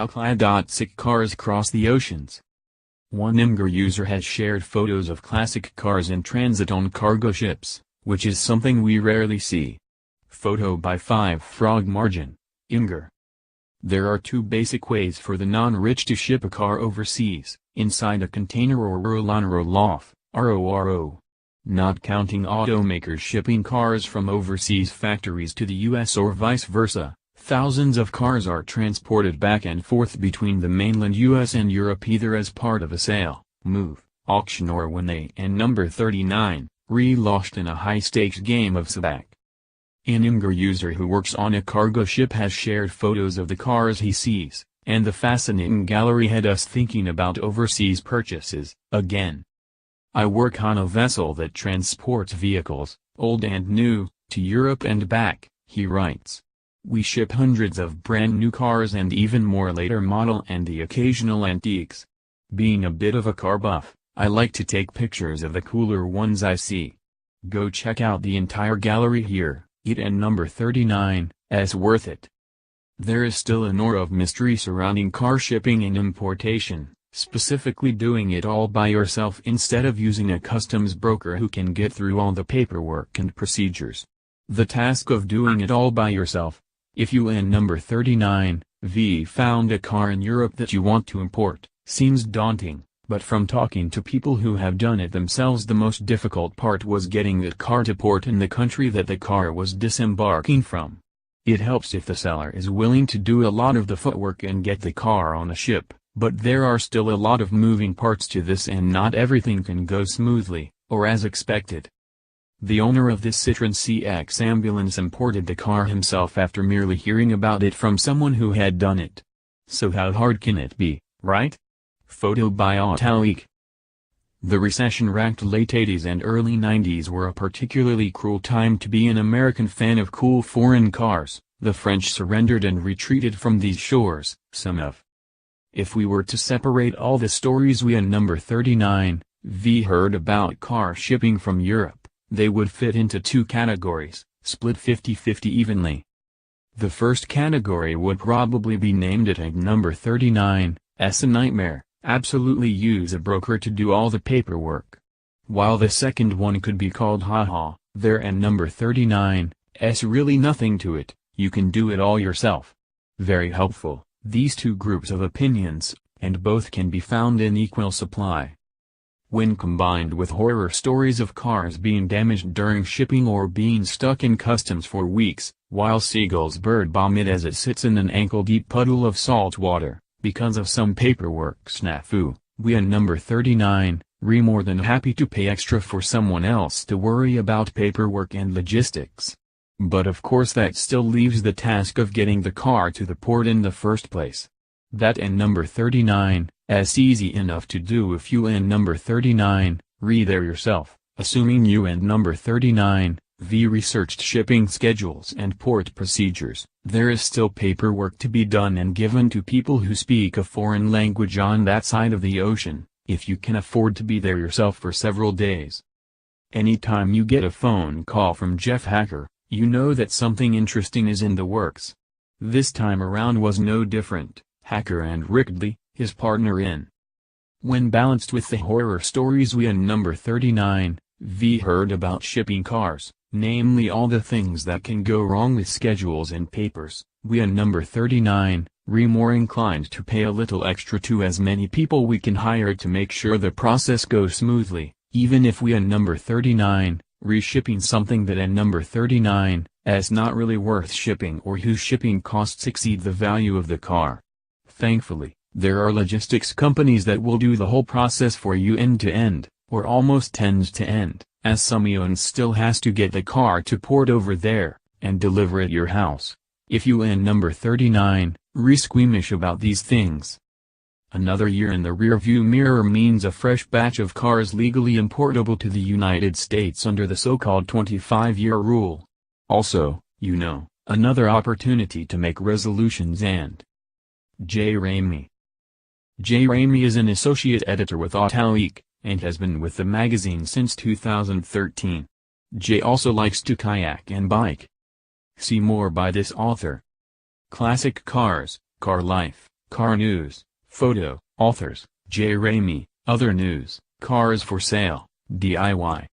how cla.ssic cars cross the oceans. One Imgur user has shared photos of classic cars in transit on cargo ships, which is something we rarely see. Photo by 5 Frog Margin, Imgur. There are two basic ways for the non-rich to ship a car overseas, inside a container or roll-on-roll-off, RORO. Not counting automakers shipping cars from overseas factories to the US or vice versa, thousands of cars are transported back and forth between the mainland US and Europe either as part of a sale, move, auction or when they and number 39, re-lost in a high-stakes game of Sabacc. An Imgur user who works on a cargo ship has shared photos of the cars he sees, and the fascinating gallery had us thinking about overseas purchases, again. I work on a vessel that transports vehicles, old and new, to Europe and back, he writes. We ship hundreds of brand new cars and even more later model and the occasional antiques. Being a bit of a car buff, I like to take pictures of the cooler ones I see. Go check out the entire gallery here, it and number 39, is worth it. There is still an aura of mystery surrounding car shipping and importation. Specifically doing it all by yourself instead of using a customs broker who can get through all the paperwork and procedures. The task of doing it all by yourself. If you and number 39, found a car in Europe that you want to import, seems daunting, but from talking to people who have done it themselves the most difficult part was getting that car to port in the country that the car was disembarking from. It helps if the seller is willing to do a lot of the footwork and get the car on a ship. But there are still a lot of moving parts to this and not everything can go smoothly, or as expected. The owner of this Citroën CX ambulance imported the car himself after merely hearing about it from someone who had done it. So how hard can it be, right? Photo by automakers. The recession-racked late 80s and early 90s were a particularly cruel time to be an American fan of cool foreign cars. The French surrendered and retreated from these shores, some of. If we were to separate all the stories we and number 39, heard about car shipping from Europe, they would fit into two categories, split 50-50 evenly. The first category would probably be named it and number 39, a nightmare, absolutely use a broker to do all the paperwork. While the second one could be called haha, there and number 39, really nothing to it, you can do it all yourself. Very helpful. These two groups of opinions, and both can be found in equal supply. When combined with horror stories of cars being damaged during shipping or being stuck in customs for weeks, while seagulls bird bomb it as it sits in an ankle-deep puddle of salt water, because of some paperwork snafu, we and number 39, more than happy to pay extra for someone else to worry about paperwork and logistics. But of course that still leaves the task of getting the car to the port in the first place. That and number 39, easy enough to do if you and number 39, there yourself, assuming you and number 39, researched shipping schedules and port procedures. There is still paperwork to be done and given to people who speak a foreign language on that side of the ocean, if you can afford to be there yourself for several days. Anytime you get a phone call from Jeff Hacker, you know that something interesting is in the works. This time around was no different. Hacker and Rickdley, his partner in. When balanced with the horror stories we and number 39, heard about shipping cars, namely all the things that can go wrong with schedules and papers, we and number 39, more inclined to pay a little extra to as many people we can hire to make sure the process goes smoothly, even if we and number 39, shipping something that and number 39, is not really worth shipping or whose shipping costs exceed the value of the car. Thankfully, there are logistics companies that will do the whole process for you end to end, or almost end to end, as someone still has to get the car to port over there, and deliver at your house. If you and number 39, squeamish about these things. Another year in the rearview mirror means a fresh batch of cars legally importable to the United States under the so-called 25-year rule. Also, another opportunity to make resolutions and. J. Ramey. J. Ramey is an associate editor with automakers, and has been with the magazine since 2013. Jay also likes to kayak and bike. See more by this author. Classic Cars, Car Life. Car news, photo, authors, J. Ramey, other news, cars for sale, DIY.